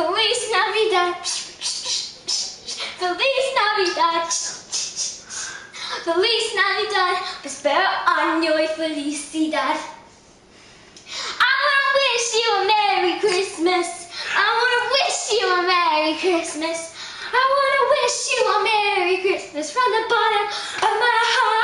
Feliz Navidad. Feliz Navidad. Feliz Navidad. Prospero año y felicidad. I wanna wish you a Merry Christmas. I wanna wish you a Merry Christmas. I wanna wish you a Merry Christmas from the bottom of my heart.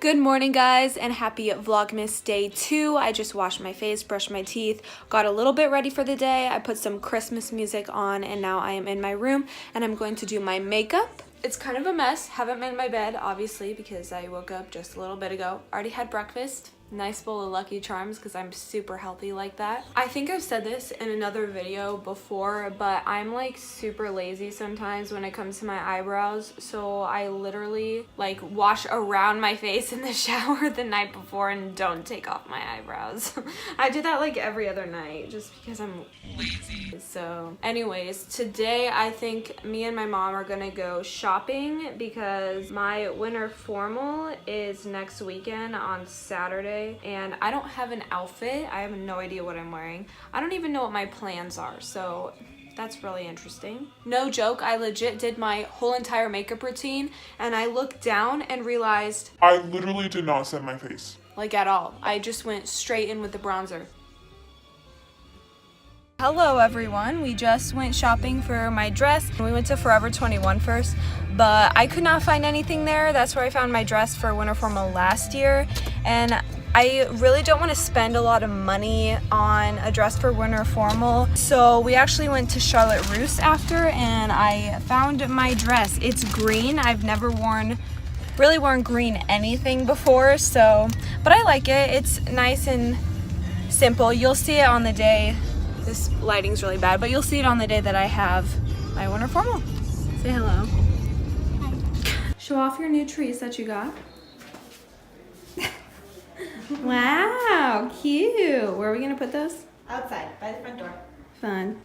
Good morning, guys, and happy Vlogmas day 2. I just washed my face, brushed my teeth, got a little bit ready for the day. I put some Christmas music on, and now I am in my room, and I'm going to do my makeup. It's kind of a mess. Haven't made my bed, obviously, because I woke up just a little bit ago. Already had breakfast. Nice bowl of Lucky Charms because I'm super healthy like that. I think I've said this in another video before, but I'm like super lazy sometimes when it comes to my eyebrows. So I literally like wash around my face in the shower the night before and don't take off my eyebrows. I do that like every other night just because I'm lazy. So anyways, today I think me and my mom are gonna go shopping because my winter formal is next weekend on Saturday. And I don't have an outfit. I have no idea what I'm wearing. I don't even know what my plans are, so that's really interesting. No joke, I legit did my whole entire makeup routine and I looked down and realized I literally did not set my face. Like at all. I just went straight in with the bronzer. Hello everyone, we just went shopping for my dress. We went to Forever 21 first, but I could not find anything there. That's where I found my dress for winter formal last year, and I really don't want to spend a lot of money on a dress for winter formal. So we actually went to Charlotte Russe after, and I found my dress. It's green. I've never really worn green anything before, so, but I like it. It's nice and simple. You'll see it on the day. This lighting's really bad, but you'll see it on the day that I have my winter formal. Say hello. Hi. Show off your new trees that you got. Wow, cute. Where are we gonna put those? Outside, by the front door. Fun.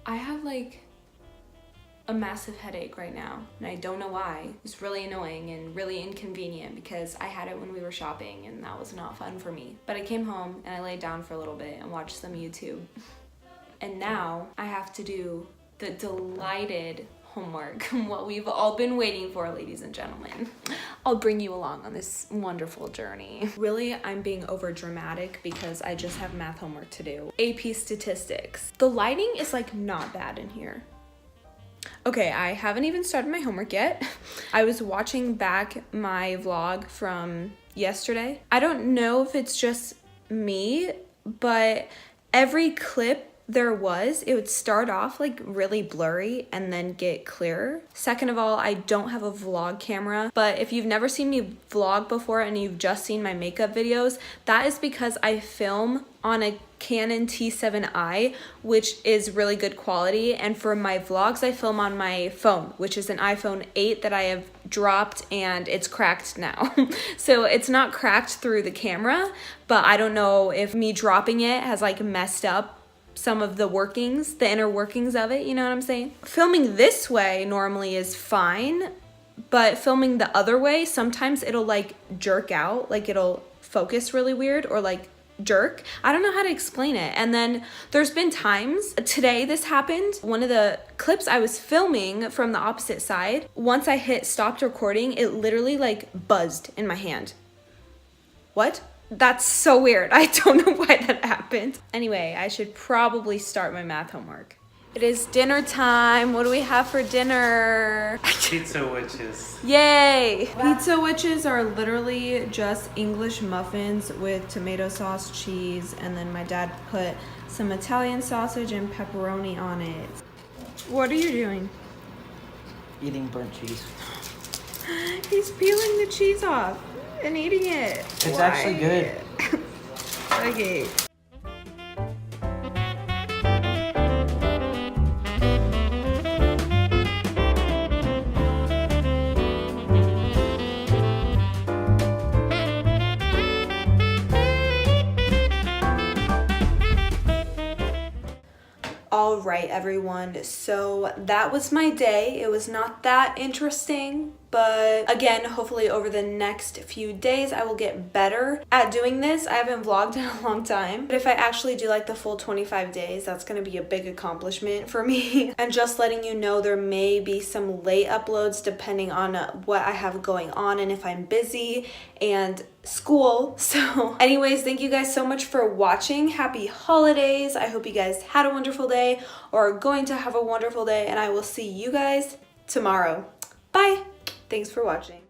I have like a massive headache right now, and I don't know why. It's really annoying and really inconvenient because I had it when we were shopping and that was not fun for me. But I came home and I laid down for a little bit and watched some YouTube. And now I have to do the delighted homework, what we've all been waiting for, ladies and gentlemen. I'll bring you along on this wonderful journey. Really, I'm being over dramatic because I just have math homework to do. AP statistics. The lighting is like not bad in here. Okay, I haven't even started my homework yet. I was watching back my vlog from yesterday. I don't know if it's just me, but every clip there was, it would start off like really blurry and then get clearer. Second of all, I don't have a vlog camera, but if you've never seen me vlog before and you've just seen my makeup videos, that is because I film on a Canon T7i, which is really good quality, and for my vlogs I film on my phone, which is an iPhone 8 that I have dropped and it's cracked now. So it's not cracked through the camera, but I don't know if me dropping it has like messed up some of the workings, the inner workings of it, you know what I'm saying? Filming this way normally is fine, but filming the other way, sometimes it'll like jerk out, like it'll focus really weird or like jerk. I don't know how to explain it. And then there's been times, today this happened, one of the clips I was filming from the opposite side, once I hit stopped recording, it literally like buzzed in my hand. What? That's so weird. I don't know why that happened. Anyway, I should probably start my math homework. It is dinner time. What do we have for dinner? Pizza witches. Yay! Pizza witches are literally just English muffins with tomato sauce, cheese, and then my dad put some Italian sausage and pepperoni on it. What are you doing? Eating burnt cheese. He's peeling the cheese off and eating it. It's actually good. Okay. All right, everyone, so that was my day. It was not that interesting, But again, hopefully over the next few days I will get better at doing this. I haven't vlogged in a long time, but if I actually do like the full 25 days, that's gonna be a big accomplishment for me. And just letting you know, there may be some late uploads depending on what I have going on and if I'm busy and school. So anyways, thank you guys so much for watching. Happy holidays. I hope you guys had a wonderful day or are going to have a wonderful day, and I will see you guys tomorrow. Bye. Thanks for watching.